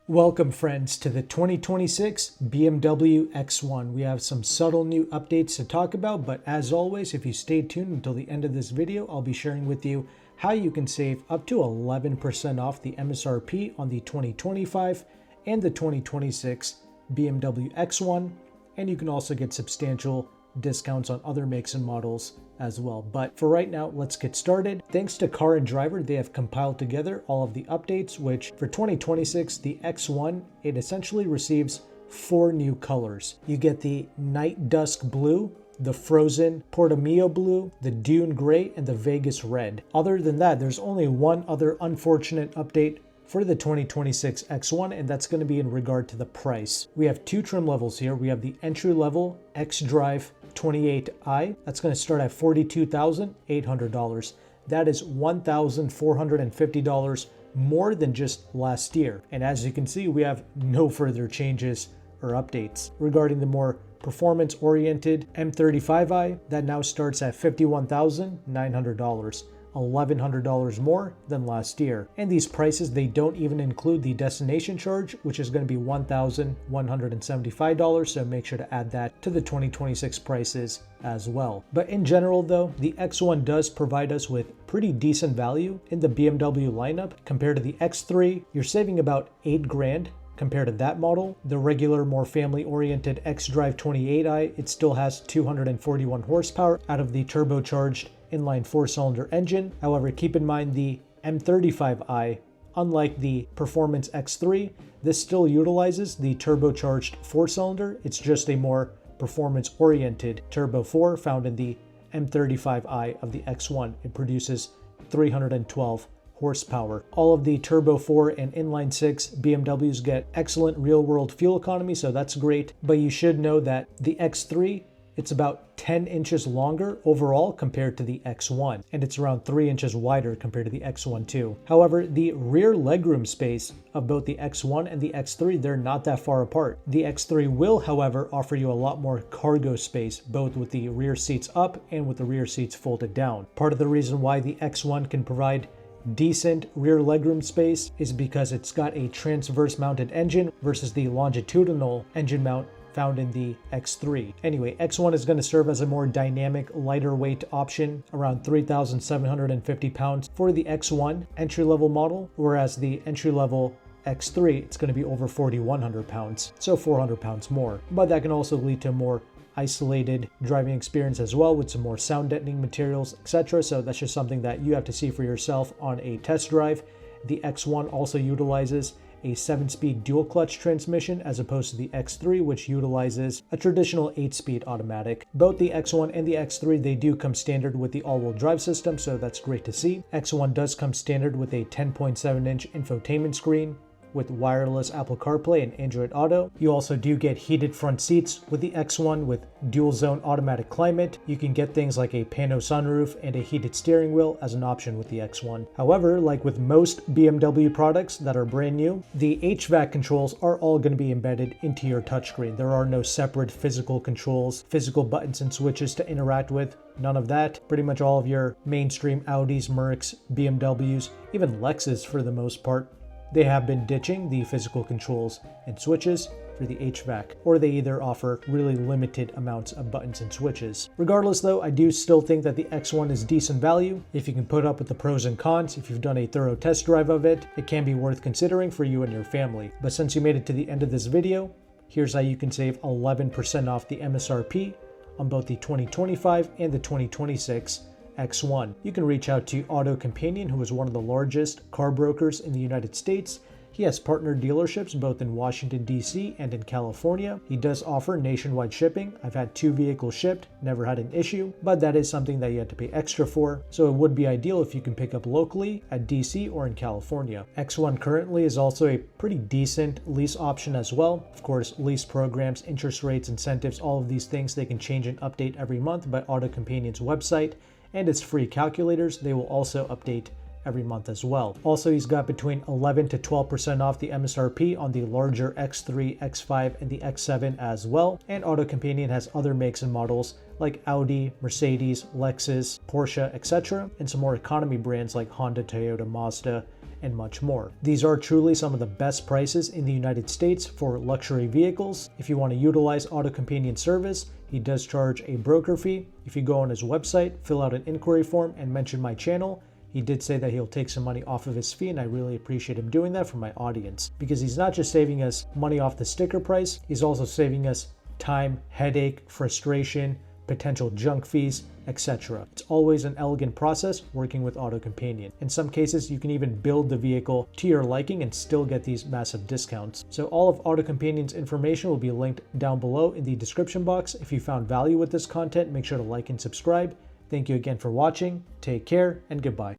Welcome friends to the 2026 BMW X1. We have some subtle new updates to talk about, but as always, if you stay tuned until the end of this video, I'll be sharing with you how you can save up to 11% off the MSRP on the 2025 and the 2026 BMW X1, and you can also get substantial discounts on other makes and models as well. But for right now, let's get started. Thanks to Car and Driver, they have compiled together all of the updates, which for 2026, the X1, it essentially receives 4 new colors. You get the Night Dusk Blue, the Frozen Portimao Blue, the Dune Gray, and the Vegas Red. Other than that, there's only one other unfortunate update for the 2026 X1, and that's going to be in regard to the price. We have 2 trim levels here. We have the entry-level X-Drive 28i. That's going to start at $42,800. That is $1,450 more than just last year. And as you can see, we have no further changes or updates. Regarding the more performance-oriented M35i, that now starts at $51,900. $1,100 more than last year. And these prices, they don't even include the destination charge, which is going to be $1,175, so make sure to add that to the 2026 prices as well. But in general though, the X1 does provide us with pretty decent value in the BMW lineup. Compared to the X3, you're saving about $8 grand. Compared to that model, the regular, more family-oriented X-Drive 28i, it still has 241 horsepower out of the turbocharged inline 4-cylinder engine. However, keep in mind the M35i, unlike the Performance X3, this still utilizes the turbocharged 4-cylinder. It's just a more performance-oriented Turbo 4 found in the M35i of the X1. It produces 312 horsepower. All of the Turbo 4 and inline 6 BMWs get excellent real-world fuel economy, so that's great. But you should know that the X3, it's about 10 inches longer overall compared to the X1, and it's around 3 inches wider compared to the X1 too. However, the rear legroom space of both the X1 and the X3, they're not that far apart. The X3 will, however, offer you a lot more cargo space, both with the rear seats up and with the rear seats folded down. Part of the reason why the X1 can provide decent rear legroom space is because it's got a transverse mounted engine versus the longitudinal engine mount found in the X3. Anyway, X1 is going to serve as a more dynamic, lighter weight option, around 3,750 pounds for the X1 entry-level model, whereas the entry-level X3, it's going to be over 4,100 pounds, so 400 pounds more. But that can also lead to more isolated driving experience as well, with some more sound deadening materials, etc. So that's just something that you have to see for yourself on a test drive. The X1 also utilizes a 7-speed dual clutch transmission as opposed to the X3, which utilizes a traditional 8-speed automatic. Both the X1 and the X3, they do come standard with the all-wheel drive system, so that's great to see. X1 does come standard with a 10.7-inch infotainment screen with wireless Apple CarPlay and Android Auto. You also do get heated front seats with the X1 with dual zone automatic climate. You can get things like a pano sunroof and a heated steering wheel as an option with the X1. However, like with most BMW products that are brand new, the HVAC controls are all going to be embedded into your touchscreen. There are no separate physical controls, physical buttons and switches to interact with. None of that. Pretty much all of your mainstream Audis, Mercs, BMWs, even Lexus for the most part, they have been ditching the physical controls and switches for the HVAC, or they either offer really limited amounts of buttons and switches. Regardless though, I do still think that the X1 is decent value. If you can put up with the pros and cons, if you've done a thorough test drive of it, it can be worth considering for you and your family. But since you made it to the end of this video, here's how you can save 11% off the MSRP on both the 2025 and the 2026 X1. You can reach out to AutoCompanion, who is one of the largest car brokers in the United States. He has partner dealerships both in Washington, D.C. and in California. He does offer nationwide shipping. I've had 2 vehicles shipped, never had an issue, but that is something that you have to pay extra for. So it would be ideal if you can pick up locally at D.C. or in California. X1 currently is also a pretty decent lease option as well. Of course, lease programs, interest rates, incentives, all of these things, they can change and update every month by AutoCompanion's website and its free calculators. They will also update every month as well. Also, he's got between 11 to 12% off the MSRP on the larger X3, X5, and the X7 as well. And AutoCompanion has other makes and models like Audi, Mercedes, Lexus, Porsche, etc. and some more economy brands like Honda, Toyota, Mazda, and much more. These are truly some of the best prices in the United States for luxury vehicles. If you want to utilize AutoCompanion service, he does charge a broker fee. If you go on his website, fill out an inquiry form and mention my channel, he did say that he'll take some money off of his fee, and I really appreciate him doing that for my audience, because he's not just saving us money off the sticker price, he's also saving us time, headache, frustration, potential junk fees, etc. It's always an elegant process working with AutoCompanion. In some cases, you can even build the vehicle to your liking and still get these massive discounts. So all of AutoCompanion's information will be linked down below in the description box. If you found value with this content, make sure to like and subscribe. Thank you again for watching. Take care and goodbye.